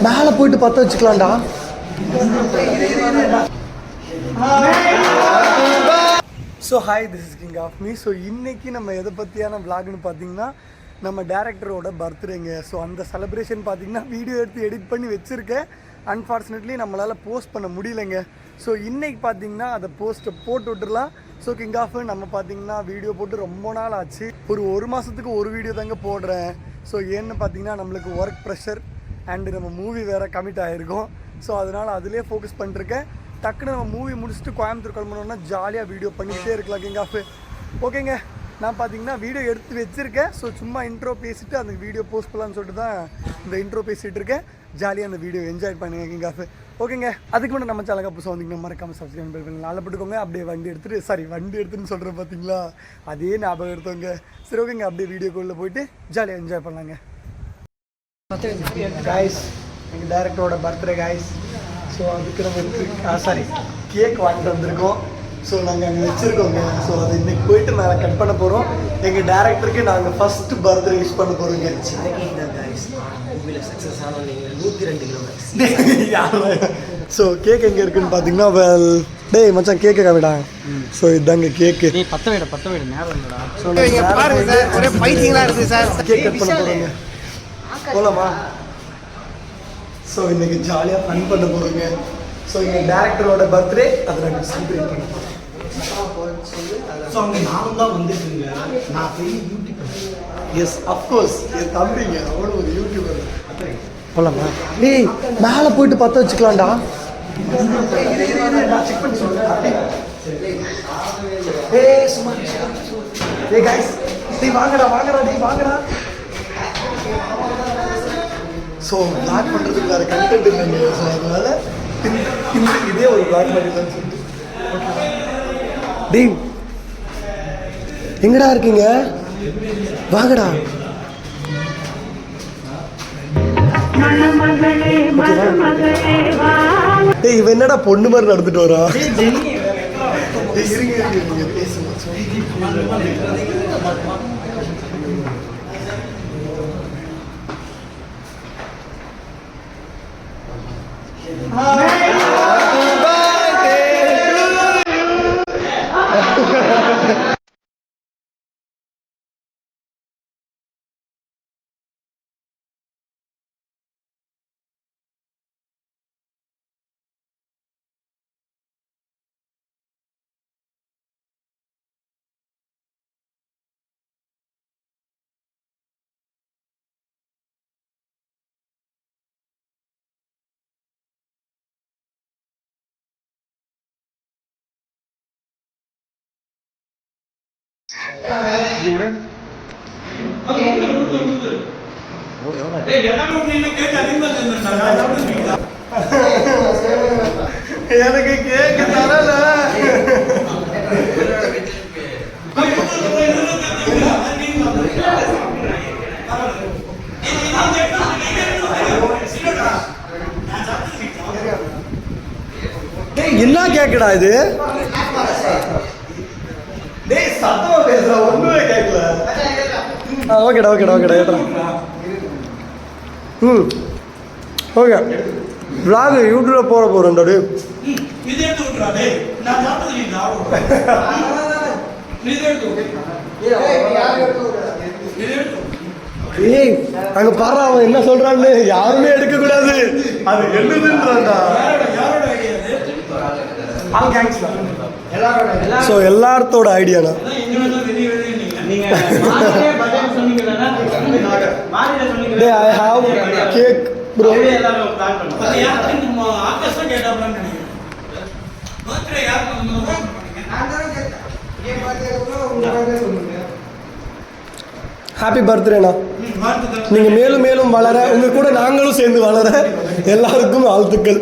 மேலே போயிட்டு பற்ற வச்சுக்கலாம்டா. So hi, this is king of me. So இன்றைக்கி நம்ம எதை பற்றியான விளாக்னு பார்த்தீங்கன்னா நம்ம டேரக்டரோட பர்த்டேங்க. ஸோ அந்த செலிப்ரேஷன் பார்த்தீங்கன்னா வீடியோ எடுத்து எடிட் பண்ணி வச்சுருக்கேன். அன்ஃபார்ச்சுனேட்லி நம்மளால் போஸ்ட் பண்ண முடியலைங்க. ஸோ இன்றைக்கி பார்த்தீங்கன்னா அதை போஸ்ட்டை போட்டு விட்டுடலாம். ஸோ கிங் ஆஃப் நம்ம பார்த்தீங்கன்னா வீடியோ போட்டு ரொம்ப நாள் ஆச்சு. ஒரு மாதத்துக்கு ஒரு வீடியோ தாங்க போடுறேன். ஸோ ஏன்னு பார்த்தீங்கன்னா நம்மளுக்கு ஒர்க் ப்ரெஷர் அண்டு நம்ம மூவி வேறு கமிட் ஆகிருக்கோம். ஸோ அதனால் அதிலே ஃபோக்கஸ் பண்ணிருக்கேன். டக்குன்னு நம்ம மூவி முடிச்சுட்டு கோயம்புத்தூர் கிளம்பணுன்னா ஜாலியாக வீடியோ பண்ணிக்கிட்டே இருக்கலாம் கிங் ஆஃப். ஓகேங்க, நான் பார்த்தீங்கன்னா வீடியோ எடுத்து வச்சுருக்கேன். ஸோ சும்மா இன்ட்ரோ பேசிவிட்டு அந்த வீடியோ போஸ்ட் பண்ணலான்னு சொல்லிட்டு தான் இந்த இன்ட்ரோ பேசிகிட்டு இருக்கேன். ஜாலியாக அந்த வீடியோ என்ஜாய் பண்ணுங்க கிங் ஆஃப். ஓகேங்க, அதுக்கு முன்னாடி நம்ம சேனலுக்கு புதுசாக வந்தீங்கன்னா மறக்காமல் சப்ஸ்கிரைப் பண்ணி நல்லா போட்டுக்கோங்க. அப்படியே வண்டி எடுத்துன்னு சொல்கிறேன் பார்த்தீங்களா, அதே ஞாபகம் எடுத்தவங்க. சரி ஓகேங்க, அப்படியே வீடியோக்குள்ளே போயிட்டு ஜாலியாக என்ஜாய் பண்ணலாங்க. காய்ஸ், எங்கள் டேரக்டரோட பர்த்டே காய்ஸ். ஸோ அதுக்கு நம்ம கேக் வாங்கிட்டு வந்திருக்கோம். ஸோ நாங்கள் அங்கே வச்சுருக்கோங்க. ஸோ அது இன்றைக்கி போயிட்டு நாங்கள் கட் பண்ண போகிறோம். எங்கள் டேரக்டருக்கு நாங்கள் ஃபஸ்ட்டு பர்த்டே விஷ் பண்ண போகிறோங்க. ஸோ கேக் எங்கே இருக்குன்னு பார்த்தீங்கன்னா, டேய் மச்சான் கேக்கு காமிடா. ஸோ இதுதாங்க கேக்கு. பத்த விட நேரம் இல்லைடா. ஸோ கேக் கட் பண்ண போகிறோங்க. போகலாமா? ஸோ இன்றைக்கி ஜாலியாக ஃபன் பண்ண போகிறோங்க. ஸோ எங்கள் டேரக்டரோட பர்த்டே அதை நாங்கள் செலிப்ரேட் பண்ண போகிறோம். ஸோ அங்கே நானும் தான் வந்துட்டுருங்க. நான் போய் யூடியூப். எஸ், அஃப்கோர்ஸ் என் தம்பிங்க அவனும் ஒரு யூடியூபர். போகலாமா? டேய் மேலே போயிட்டு பற்ற வச்சுக்கலாம்டா. செக் பண்ணி சொல்லுங்கள். சும்மா கைஸ், டேய் வாங்கடா வாங்கடா. ஸோ பிளாக் பண்ணுறதுக்கு வேறு கண்டென்ட் இல்லைங்க. ஸோ அதனால இதே ஒரு பிளாக் மாதிரி தான் சொல்லிட்டு. டேய் எங்கடா இருக்கீங்க? வாங்கடா. டேய் இவன் என்னடா பொண்ணு மாதிரி நடந்துட்டு வரா? இருங்க எனக்கு கேக்கு தரல. என்ன கேக்குடா இது? டேய் சத்தமா பேசுற, ஒண்ணுமே கேட்கல. ஓகேடா ஓகே. vlog யூடியூப்ல போறேன்டா. டேய் இது எடுத்து விட்டுறா. டேய் நான் சாப்பிட்டது நீ சாப்பிடு. நீ எடுத்து யார் எடுத்து விடுறா? ஏய் அங்க பாரு அவன் என்ன சொல்றான்னு. யாருமே எடுக்க கூடாது, அது என்னதுன்றான்டா. யாரோட ஐடியா இது? ஆல் கேங்ஸ் தான். ஸோ எல்லாத்தோட ஐடியாண்ணா. I have cake bro. Happy பர்த்டேண்ணா. நீங்கள் மேலும் மேலும் வளர, உங்கள் கூட நாங்களும் சேர்ந்து வளர எல்லாருக்கும் வாழ்த்துக்கள்.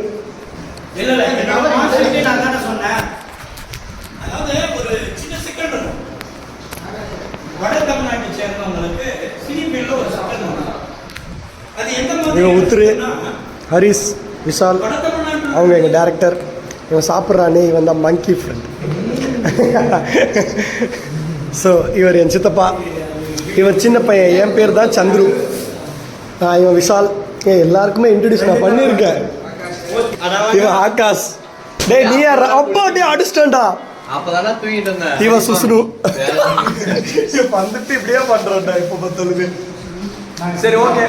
இவன் உத்ரு, ஹரிஸ், விஷால் அவங்க எங்கள் டேரக்டர். இவன் சாப்பிட்றானே, இவன் தான் மங்கி ஃப்ரெண்ட். ஸோ இவர் என் சித்தப்பா. இவர் சின்ன பையன், என் பேர் தான் சந்துரு. இவன் விஷால், எல்லாருக்குமே இன்ட்ரடியூஸ் நான் பண்ணியிருக்கேன். இவன் ஆகாஷ். டேய் நீ யார்? அப்பா டே அடிச்சிட்டா. அப்பதானே தூங்கிட்டு இருந்தேன். இவன் சுசுனு. வந்துட்டு இப்படியே பண்றோம்டா இப்போ பத்தலுமே. சரி ஓகே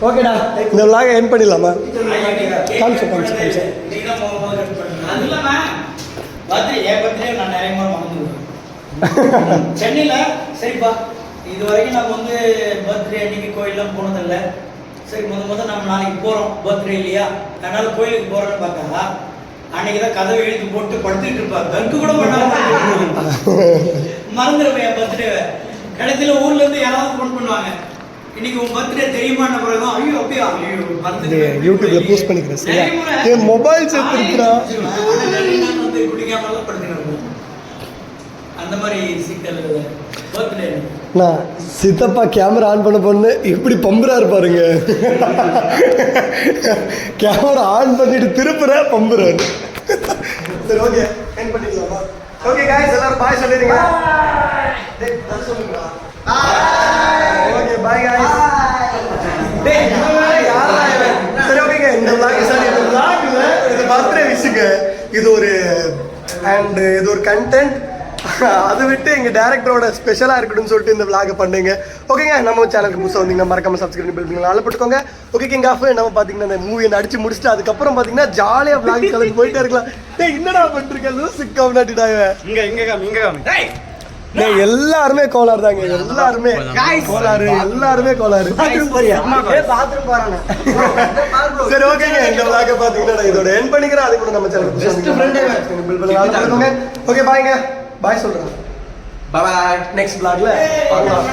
ஓகேடா, இந்த vlog எண்ட் பண்ணிடலாமா? காமிச்சு சென்னையில் சரிப்பா இது வரைக்கும் நம்ம வந்து பர்த்டே அன்னைக்கு கோயிலெலாம் போனதில்லை. சரி முதல் நம்ம நாளைக்கு போகிறோம் பர்த்டே இல்லையா, அதனால கோயிலுக்கு போகிறோன்னு பார்த்தா அன்னைக்கு தான் கதவை எழுதி போட்டு படுத்துட்டு இருப்பா. கங்கு கூட பண்ணாம மறந்துடுவேன் என் பர்த்டேவை. கடைசியில் ஊர்ல இருந்து யாராவது ஃபோன் பண்ணுவாங்க, இன்னைக்கு உன் பர்த்டே தெரியுமான பிறகுதான் ஐயோ அப்படியா ஐயோ மறந்துட்டு யூடியூப்ல போஸ்ட் பண்ணிக்கிறேன். சரியா? என் மொபைல் சேர்த்துருக்குறா. வந்து குடிக்காமலாம் படுத்துக்கிறோம். அந்த மாதிரி சிக்கல் பர்த்டே. நான் சித்தப்பா கேமரா ஆன் பண்ண பொண்ணு இப்படி பம்புறாரு பாருங்க. கேமரா ஆன் பண்ணிட்டு திருப்புற பம்புறாரு. சரி ஓகே எண்ட் பண்ணிடலாமா? ஓகே गाइस எல்லாரும் பாய் சொல்லிடுங்க. டேய் நான் சொல்லுங்க. Okay bye guys. டேய் யாரா இவன்? சரி ஓகேங்க, இந்த vlog சரி இந்த vlogல இது பர்த்டே விஷுங்க. இது ஒரு அண்ட் இது ஒரு கண்டென்ட். அதை விட்டு எங்கள் டேரக்டரோட ஸ்பெஷலாக இருக்கணும்னு சொல்லிட்டு இந்த vlog பண்ணுங்க. ஓகேங்க, நம்ம சேனலுக்கு புதுசாக வந்தீங்கன்னா மறக்காம சப்ஸ்கிரைப் பண்ணி பெல் நல்லா போட்டுக்கோங்க. ஓகே கிங் ஆஃப் நம்ம பார்த்தீங்கன்னா இந்த மூவியை நடிச்சு முடிச்சுட்டு அதுக்கப்புறம் பார்த்தீங்கன்னா ஜாலியாக vlog கிளம்பி போயிட்டே இருக்கலாம். டேய் என்னடா பண்ணிருக்கேன் சிக்காம நாட்டிட்டாங்க. டேய் எல்லாருமே கோளாறு தாங்க, எல்லாருமே கோளாறு, எல்லாருமே கோளாறு. சரி ஓகேங்க, இந்த vlog பார்த்தீங்கன்னா இதோட எண்ட் பண்ணிக்கிறேன். அது கூட நம்ம சேனலுக்கு ஓகே பாய்ங்க. பாய் சொல்றேன். பாய். நெக்ஸ்ட் vlogல பார்க்கலாம்.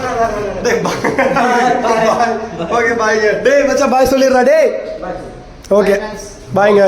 டேய் பாய். ஓகே பாய்ங்க. டேய் மச்சான் பாய் சொல்லிடுறா டேய். ஓகே பாய்ங்க.